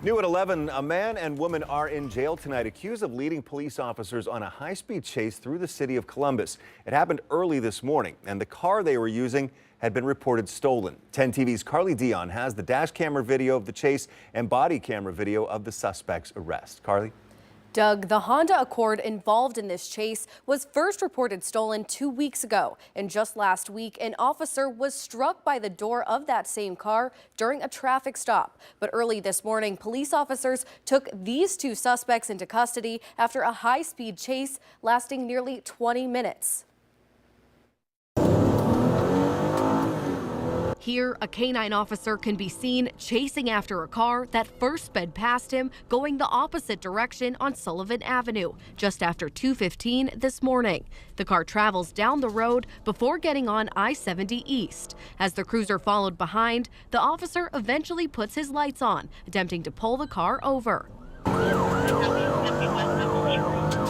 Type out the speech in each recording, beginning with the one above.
New at 11, a man and woman are in jail tonight accused of leading police officers on a high-speed chase through the city of Columbus. It happened early this morning, and the car they were using had been reported stolen. 10 TV's Carly Dion has the dash camera video of the chase and body camera video of the suspect's arrest. Carly? Doug, the Honda Accord involved in this chase was first reported stolen 2 weeks ago. And just last week, an officer was struck by the door of that same car during a traffic stop. But early this morning, police officers took these two suspects into custody after a high-speed chase lasting nearly 20 minutes. Here, a canine officer can be seen chasing after a car that first sped past him, going the opposite direction on Sullivan Avenue, just after 2:15 this morning. The car travels down the road before getting on I-70 East. As the cruiser followed behind, the officer eventually puts his lights on, attempting to pull the car over.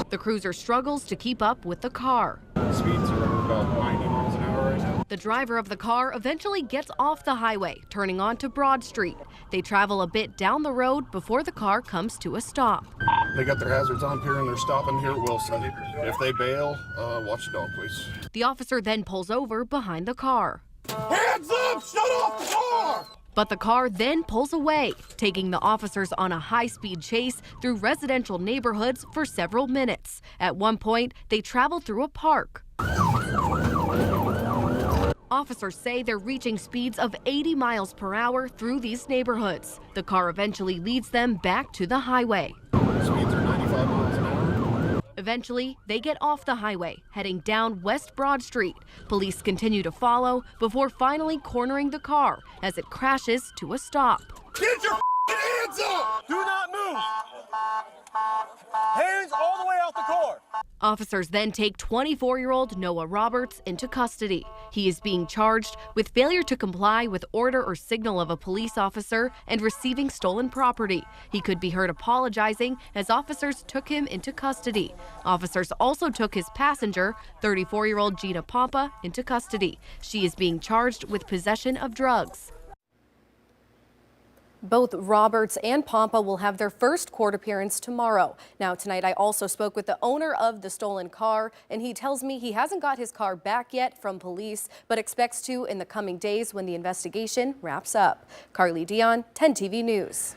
The cruiser struggles to keep up with the car. Speeds are about 90 miles an hour right now. The driver of the car eventually gets off the highway, turning onto Broad Street. They travel a bit down the road before the car comes to a stop. They got their hazards on here and they're stopping here at Wilson. If they bail, watch the dog, please. The officer then pulls over behind the car. Hands up! Shut off the car! But the car then pulls away, taking the officers on a high-speed chase through residential neighborhoods for several minutes. At one point, they traveled through a park. Officers say they're reaching speeds of 80 miles per hour through these neighborhoods. The car eventually leads them back to the highway. Speeds are 95 miles an hour. Eventually, they get off the highway, heading down West Broad Street. Police continue to follow before finally cornering the car as it crashes to a stop. Get your hands up! Do not move! Hands all the way out the car! Officers then take 24-year-old Noah Roberts into custody. He is being charged with failure to comply with order or signal of a police officer and receiving stolen property. He could be heard apologizing as officers took him into custody. Officers also took his passenger, 34-year-old Gina Pompa, into custody. She is being charged with possession of drugs. Both Roberts and Pompa will have their first court appearance tomorrow. Now, tonight I also spoke with the owner of the stolen car, and he tells me he hasn't got his car back yet from police, but expects to in the coming days when the investigation wraps up. Carly Dion, 10 TV News.